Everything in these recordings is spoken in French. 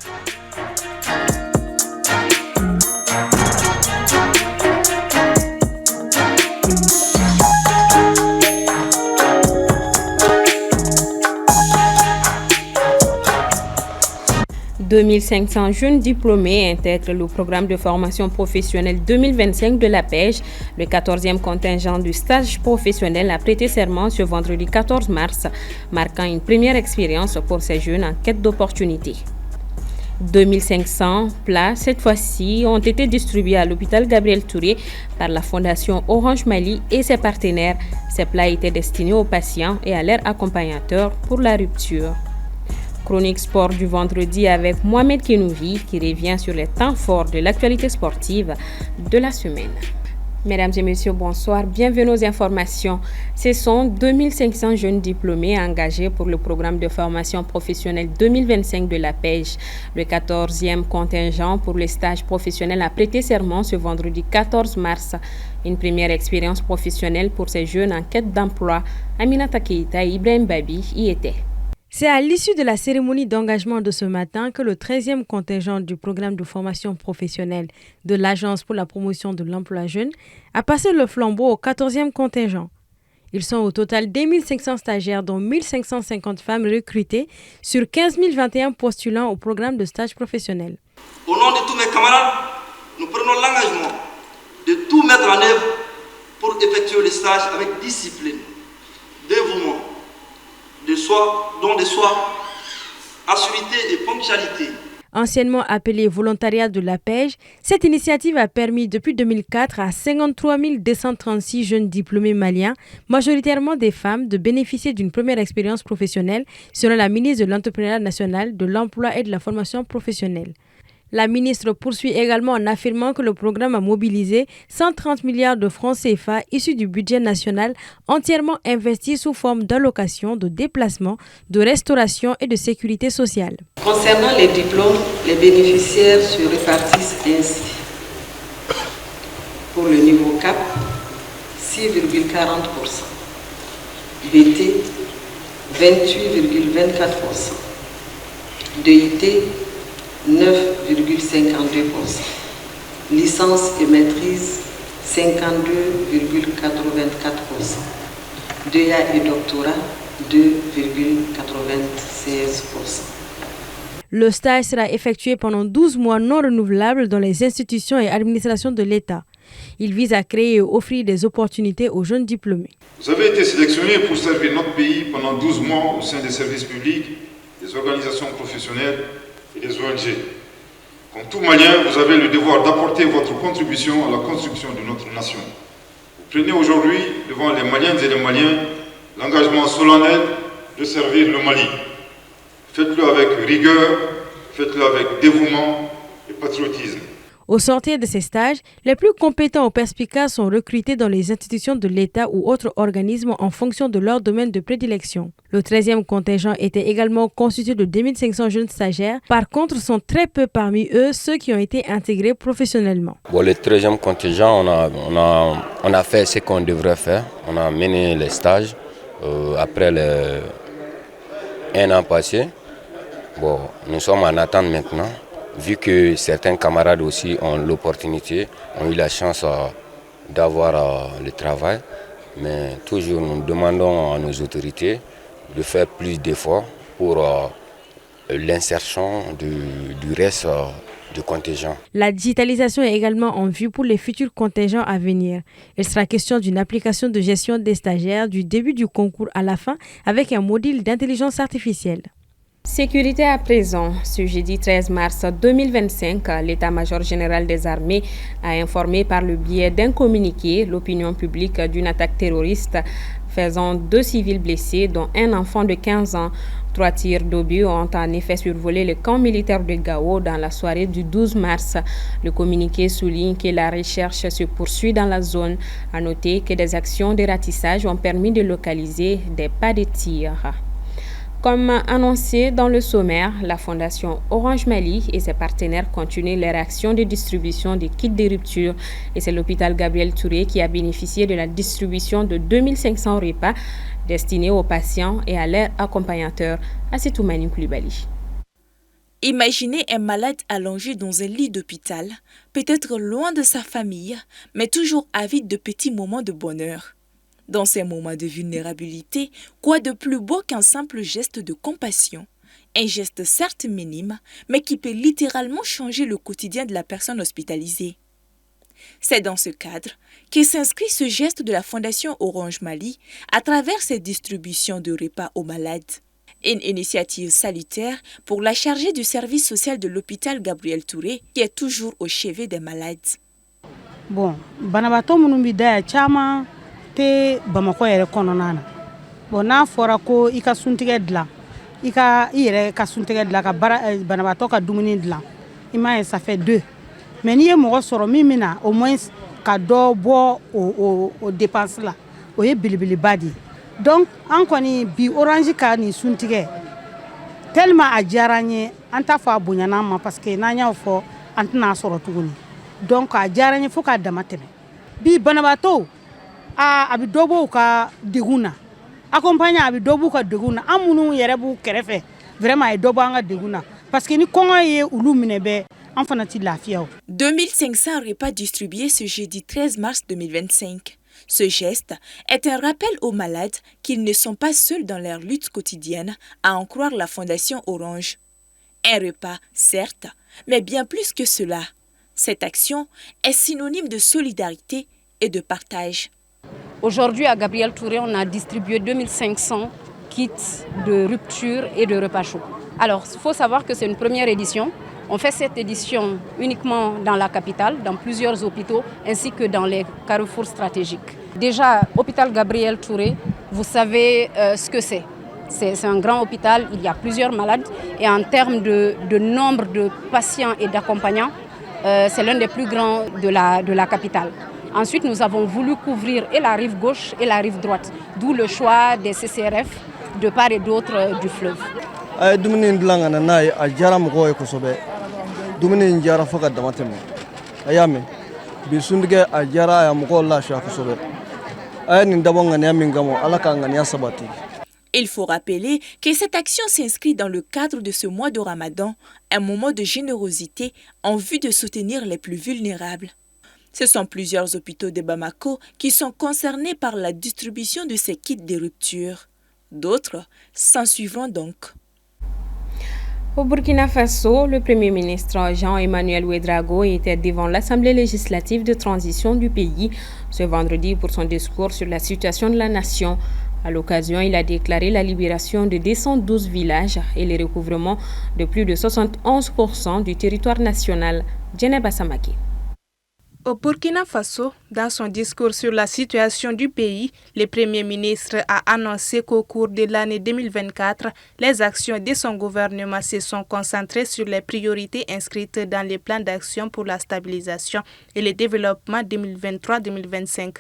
« 2500 jeunes diplômés intègrent le programme de formation professionnelle 2025 de la pêche. Le 14e contingent du stage professionnel a prêté serment ce vendredi 14 mars, marquant une première expérience pour ces jeunes en quête d'opportunités. 2500 plats, cette fois-ci, ont été distribués à l'hôpital Gabriel Touré par la Fondation Orange Mali et ses partenaires. Ces plats étaient destinés aux patients et à leurs accompagnateurs pour la rupture. Chronique sport du vendredi avec Mohamed Kenouvi qui revient sur les temps forts de l'actualité sportive de la semaine. Mesdames et messieurs, bonsoir. Bienvenue aux informations. Ce sont 2500 jeunes diplômés engagés pour le programme de formation professionnelle 2025 de la pêche. Le 14e contingent pour les stages professionnels a prêté serment ce vendredi 14 mars. Une première expérience professionnelle pour ces jeunes en quête d'emploi. Aminata Keita et Ibrahim Babi y étaient. C'est à l'issue de la cérémonie d'engagement de ce matin que le 13e contingent du programme de formation professionnelle de l'Agence pour la promotion de l'emploi jeune a passé le flambeau au 14e contingent. Ils sont au total 2500 stagiaires, dont 1550 femmes recrutées sur 15 021 postulants au programme de stage professionnel. Au nom de tous mes camarades, nous prenons l'engagement de tout mettre en œuvre pour effectuer le stage avec discipline, dévouement, don de soi, assurité et ponctualité. Anciennement appelée volontariat de la pêche, cette initiative a permis depuis 2004 à 53 236 jeunes diplômés maliens, majoritairement des femmes, de bénéficier d'une première expérience professionnelle selon la ministre de l'Entrepreneuriat national, de l'Emploi et de la formation professionnelle. La ministre poursuit également en affirmant que le programme a mobilisé 130 milliards de francs CFA issus du budget national entièrement investis sous forme d'allocations, de déplacements, de restauration et de sécurité sociale. Concernant les diplômes, les bénéficiaires se répartissent ainsi. Pour le niveau CAP, 6,40%. BT, 28,24%. DIT, 9,52%. Licence et maîtrise, 52,84%. DEA et doctorat, 2,96%. Le stage sera effectué pendant 12 mois non renouvelables dans les institutions et administrations de l'État. Il vise à créer et offrir des opportunités aux jeunes diplômés. Vous avez été sélectionné pour servir notre pays pendant 12 mois au sein des services publics, des organisations professionnelles et des ONG. Comme tout Malien, vous avez le devoir d'apporter votre contribution à la construction de notre nation. Vous prenez aujourd'hui, devant les Maliennes et les Maliens, l'engagement solennel de servir le Mali. Faites-le avec rigueur, faites-le avec dévouement et patriotisme. Au sortir de ces stages, les plus compétents ou perspicaces sont recrutés dans les institutions de l'État ou autres organismes en fonction de leur domaine de prédilection. Le 13e contingent était également constitué de 2500 jeunes stagiaires. Par contre, sont très peu parmi eux ceux qui ont été intégrés professionnellement. Le 13e contingent, on a fait ce qu'on devrait faire. On a mené les stages après un an passé. Nous sommes en attente maintenant. Vu que certains camarades aussi ont l'opportunité, ont eu la chance d'avoir le travail, mais toujours nous demandons à nos autorités de faire plus d'efforts pour l'insertion du reste du contingent. La digitalisation est également en vue pour les futurs contingents à venir. Il sera question d'une application de gestion des stagiaires du début du concours à la fin avec un module d'intelligence artificielle. Sécurité à présent. Ce jeudi 13 mars 2025, l'état-major général des armées a informé par le biais d'un communiqué l'opinion publique d'une attaque terroriste faisant 2 civils blessés, dont un enfant de 15 ans. 3 tirs d'obus ont en effet survolé le camp militaire de Gao dans la soirée du 12 mars. Le communiqué souligne que la recherche se poursuit dans la zone. À noter que des actions de ratissage ont permis de localiser des pas de tir. Comme annoncé dans le sommaire, la Fondation Orange Mali et ses partenaires continuent leur action de distribution des kits de rupture. Et c'est l'hôpital Gabriel Touré qui a bénéficié de la distribution de 2500 repas destinés aux patients et à leurs accompagnateurs. Assetoumani Koulibaly. Imaginez un malade allongé dans un lit d'hôpital, peut-être loin de sa famille, mais toujours avide de petits moments de bonheur. Dans ces moments de vulnérabilité, quoi de plus beau qu'un simple geste de compassion? Un geste certes minime, mais qui peut littéralement changer le quotidien de la personne hospitalisée. C'est dans ce cadre que s'inscrit ce geste de la Fondation Orange Mali à travers ses distributions de repas aux malades. Une initiative salutaire pour la chargée du service social de l'hôpital Gabriel Touré, qui est toujours au chevet des malades. Bon, banabato minnu bi da ya caman tɛ Bamako yɛrɛ kɔnɔna na. Bon, n'a fɔra ko i ka suntigɛ dilan, i yɛrɛ ka suntigɛ dilan ka banabato ka dumuni dilan, i m'a ye ça fait 2. Mais n'i ye mɔgɔ sɔrɔ min bɛna au moins ka dɔ bɔ o dépense la, o ye belebeleba de ye. Donc an kɔni bi Orange ka nin suntigɛ tellement a diyara n ye an t'a fɔ a bonyana an ma parce que n'an y'o fɔ an tɛna sɔrɔ tuguni. Donc a diyara n ye fo k'a dama tɛmɛ. Bi banabaatɔ a bɛ dɔ bɔ u ka degun na, accompagner a bɛ dɔ b'u ka degun na, an minnu yɛrɛ b'u kɛrɛfɛ vraiment a ye dɔ bɔ an ka degun na parce que ni kɔngɔ ye olu minɛ bɛ an fana ti lafiya o. 2500 repas distribués ce jeudi 13 mars 2025. Ce geste est un rappel aux malades qu'ils ne sont pas seuls dans leur lutte quotidienne, à en croire la Fondation Orange. Un repas, certes, mais bien plus que cela. Cette action est synonyme de solidarité et de partage. Aujourd'hui, à Gabriel Touré, on a distribué 2500 kits de rupture et de repas chauds. Alors, il faut savoir que c'est une première édition. On fait cette édition uniquement dans la capitale, dans plusieurs hôpitaux, ainsi que dans les carrefours stratégiques. Déjà, hôpital Gabriel Touré, vous savez ce que c'est. C'est un grand hôpital, il y a plusieurs malades. Et en termes de nombre de patients et d'accompagnants, c'est l'un des plus grands de la capitale. Ensuite, nous avons voulu couvrir et la rive gauche et la rive droite, d'où le choix des CCRF de part et d'autre du fleuve. Il faut rappeler que cette action s'inscrit dans le cadre de ce mois de Ramadan, un moment de générosité en vue de soutenir les plus vulnérables. Ce sont plusieurs hôpitaux de Bamako qui sont concernés par la distribution de ces kits de rupture. D'autres s'en suivront donc. Au Burkina Faso, le Premier ministre Jean-Emmanuel Ouédraogo était devant l'Assemblée législative de transition du pays ce vendredi pour son discours sur la situation de la nation. À l'occasion, il a déclaré la libération de 212 villages et le recouvrement de plus de 71% du territoire national. Djeneba Samaki. Au Burkina Faso, dans son discours sur la situation du pays, le Premier ministre a annoncé qu'au cours de l'année 2024, les actions de son gouvernement se sont concentrées sur les priorités inscrites dans le plan d'action pour la stabilisation et le développement 2023-2025.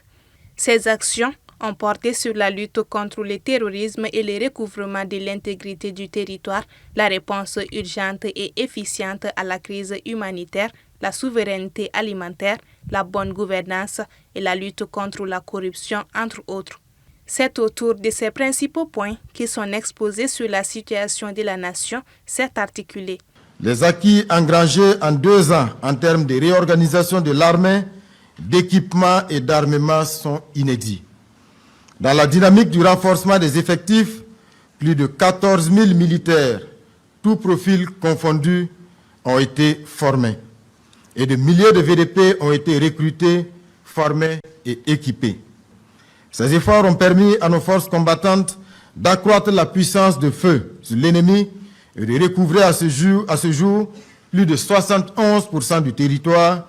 Ces actions ont porté sur la lutte contre le terrorisme et le recouvrement de l'intégrité du territoire, la réponse urgente et efficiente à la crise humanitaire, la souveraineté alimentaire, la bonne gouvernance et la lutte contre la corruption, entre autres. C'est autour de ces principaux points qui sont exposés sur la situation de la nation, s'est articulé. Les acquis engrangés en 2 ans en termes de réorganisation de l'armée, d'équipement et d'armement sont inédits. Dans la dynamique du renforcement des effectifs, plus de 14 000 militaires, tous profils confondus, ont été formés. Et de milliers de VDP ont été recrutés, formés et équipés. Ces efforts ont permis à nos forces combattantes d'accroître la puissance de feu sur l'ennemi et de recouvrer à ce jour plus de 71% du territoire,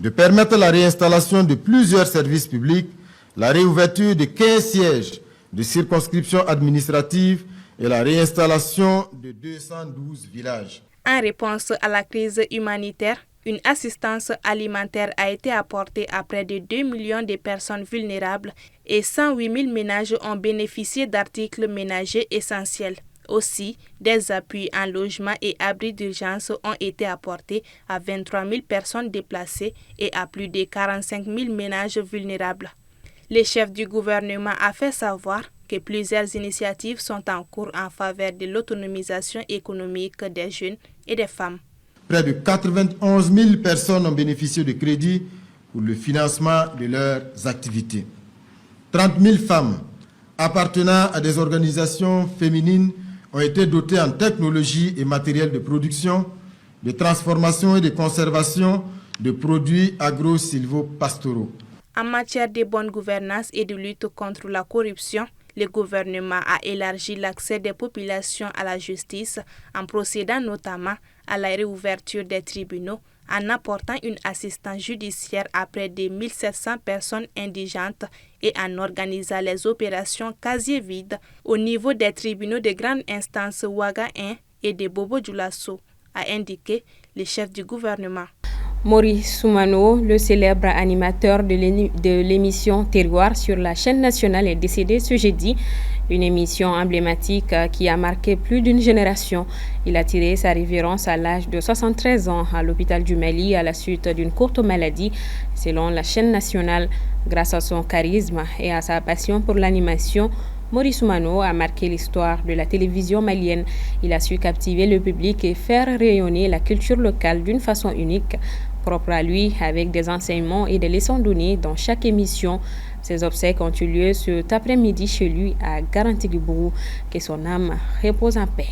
de permettre la réinstallation de plusieurs services publics, la réouverture de 15 sièges de circonscription administrative et la réinstallation de 212 villages. En réponse à la crise humanitaire, une assistance alimentaire a été apportée à près de 2 millions de personnes vulnérables et 108 000 ménages ont bénéficié d'articles ménagers essentiels. Aussi, des appuis en logement et abris d'urgence ont été apportés à 23 000 personnes déplacées et à plus de 45 000 ménages vulnérables. Le chef du gouvernement a fait savoir que plusieurs initiatives sont en cours en faveur de l'autonomisation économique des jeunes et des femmes. Près de 91 000 personnes ont bénéficié de crédits pour le financement de leurs activités. 30 000 femmes appartenant à des organisations féminines ont été dotées en technologie et matériel de production, de transformation et de conservation de produits agro-silvopastoraux. En matière de bonne gouvernance et de lutte contre la corruption, le gouvernement a élargi l'accès des populations à la justice en procédant notamment à la réouverture des tribunaux, en apportant une assistance judiciaire à près de 1700 personnes indigentes et en organisant les opérations casier vide au niveau des tribunaux de grande instance Ouaga 1 et de Bobo-Dioulasso, a indiqué le chef du gouvernement. Maurice Soumano, le célèbre animateur de l'émission Terroir sur la chaîne nationale, est décédé ce jeudi. Une émission emblématique qui a marqué plus d'une génération. Il a tiré sa révérence à l'âge de 73 ans à l'hôpital du Mali à la suite d'une courte maladie. Selon la chaîne nationale, grâce à son charisme et à sa passion pour l'animation, Maurice Soumano a marqué l'histoire de la télévision malienne. Il a su captiver le public et faire rayonner la culture locale d'une façon unique, propre à lui, avec des enseignements et des leçons données dans chaque émission. Ses obsèques ont eu lieu cet après-midi chez lui à Garantigui-Bourou. Que son âme repose en paix.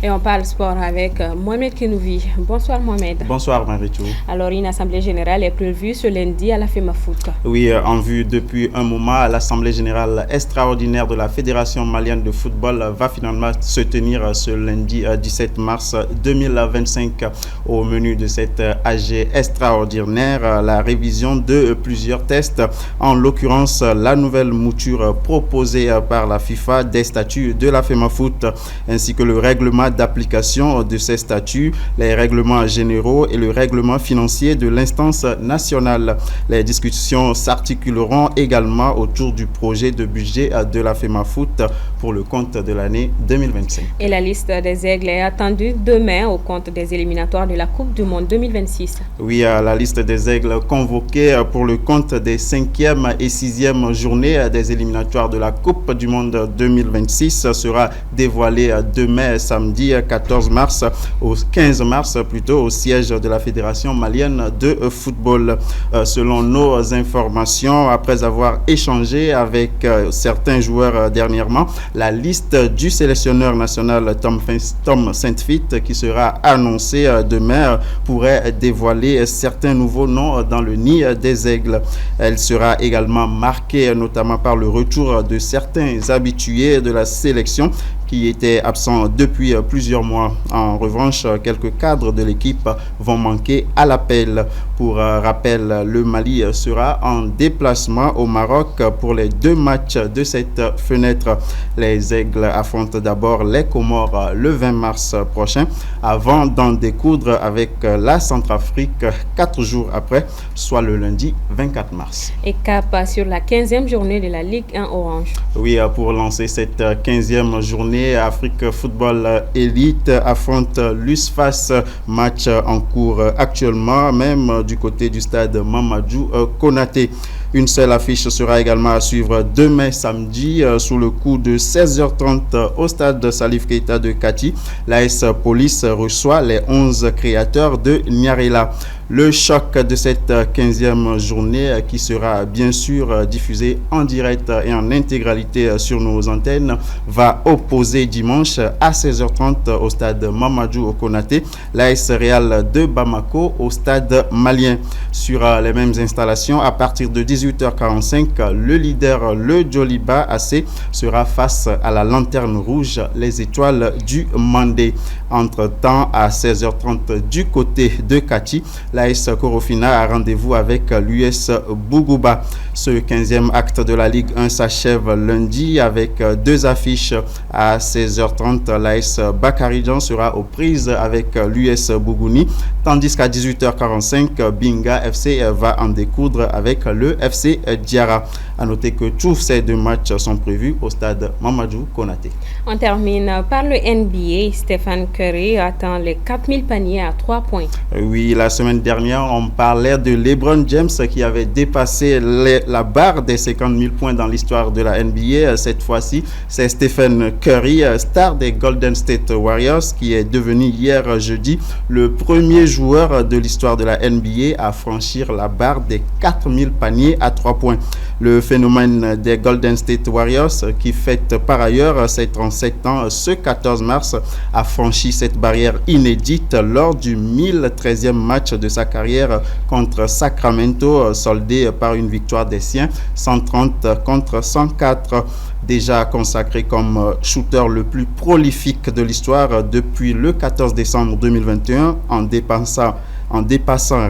Et on parle sport avec Mohamed Kenouvi. Bonsoir Mohamed. Bonsoir Maritou. Alors une assemblée générale est prévue ce lundi à la FEMAFOOT. Oui, en vue depuis un moment, l'assemblée générale extraordinaire de la Fédération malienne de football va finalement se tenir ce lundi 17 mars 2025. Au menu de cette AG extraordinaire, la révision de plusieurs tests, en l'occurrence la nouvelle mouture proposée par la FIFA des statuts de la FEMAFOOT, ainsi que le règlement d'application de ces statuts, les règlements généraux et le règlement financier de l'instance nationale. Les discussions s'articuleront également autour du projet de budget de la FEMAFOOT pour le compte de l'année 2025. Et la liste des aigles est attendue demain au compte des éliminatoires de la Coupe du Monde 2026. Oui, la liste des aigles convoquée pour le compte des 5e et 6e journées des éliminatoires de la Coupe du Monde 2026 sera dévoilée demain samedi 14 mars au 15 mars plutôt au siège de la Fédération malienne de football. Selon nos informations, après avoir échangé avec certains joueurs dernièrement, la liste du sélectionneur national Tom Saintfit qui sera annoncée demain pourrait dévoiler certains nouveaux noms dans le nid des aigles. Elle sera également marquée notamment par le retour de certains habitués de la sélection qui étaient absents depuis plusieurs mois. En revanche, quelques cadres de l'équipe vont manquer à l'appel. Pour rappel, le Mali sera en déplacement au Maroc pour les 2 matchs de cette fenêtre. Les Aigles affrontent d'abord les Comores le 20 mars prochain avant d'en découdre avec la Centrafrique 4 jours après, soit le lundi 24 mars. Et cap sur la 15e journée de la Ligue 1 Orange. Oui, pour lancer cette 15e journée, Afrique Football Elite affronte l'USFAS, match en cours actuellement, même du côté du stade Mamadou Konaté. Une seule affiche sera également à suivre demain samedi sous le coup de 16h30 au stade Salif Keita de Kati. L'AS Police reçoit les 11 créateurs de Niarela. Le choc de cette 15e journée qui sera bien sûr diffusé en direct et en intégralité sur nos antennes va opposer dimanche à 16h30 au stade Mamadou Konaté l'AS Real de Bamako au stade malien. Sur les mêmes installations, à partir de 18h45, le leader, le Djoliba AC, sera face à la lanterne rouge, les étoiles du Mandé. Entre-temps, à 16h30 du côté de Kati, l'AS Korofina a rendez-vous avec l'US Bougouba. Ce 15e acte de la Ligue 1 s'achève lundi avec 2 affiches. À 16h30, l'AS Bakarijan sera aux prises avec l'US Bougouni, tandis qu'à 18h45, Binga FC va en découdre avec le FC Diara. À noter que tous ces 2 matchs sont prévus au stade Mamadou Konaté. On termine par le NBA. Stephen Curry atteint les 4000 paniers à 3 points. Oui, la semaine dernière, on parlait de LeBron James qui avait dépassé la barre des 50 000 points dans l'histoire de la NBA. Cette fois-ci, c'est Stephen Curry, star des Golden State Warriors, qui est devenu hier jeudi le premier joueur de l'histoire de la NBA à franchir la barre des 4000 paniers à 3 points. Le phénomène des Golden State Warriors, qui fête par ailleurs ses 37 ans ce 14 mars, a franchi cette barrière inédite lors du 1013e match de sa carrière contre Sacramento, soldé par une victoire des siens 130 contre 104. Déjà consacré comme shooter le plus prolifique de l'histoire depuis le 14 décembre 2021 en dépassant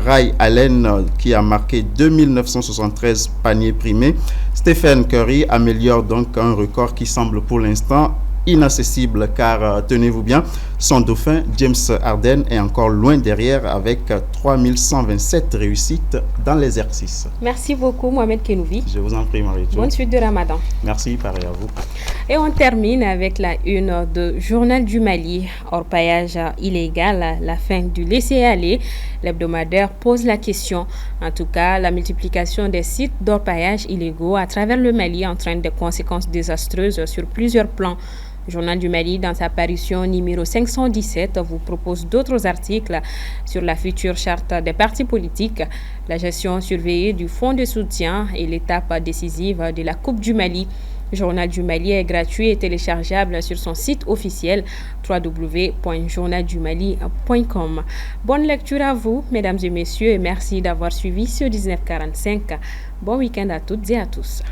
Ray Allen qui a marqué 2973 paniers primés. Stephen Curry améliore donc un record qui semble pour l'instant inaccessible car, tenez-vous bien, son dauphin James Harden est encore loin derrière avec 3127 réussites dans l'exercice. Merci beaucoup Mohamed Kenouvi. Je vous en prie Marie. Bonne suite de Ramadan. Merci, pareil à vous. Et on termine avec la une de Journal du Mali. Orpaillage illégal, la fin du laisser-aller. L'hebdomadaire pose la question. En tout cas, la multiplication des sites d'orpaillage illégaux à travers le Mali entraîne des conséquences désastreuses sur plusieurs plans. Journal du Mali, dans sa parution numéro 517, vous propose d'autres articles sur la future charte des partis politiques, la gestion surveillée du fonds de soutien et l'étape décisive de la Coupe du Mali. Journal du Mali est gratuit et téléchargeable sur son site officiel www.journaldumali.com. Bonne lecture à vous, mesdames et messieurs, et merci d'avoir suivi ce 1945. Bon week-end à toutes et à tous.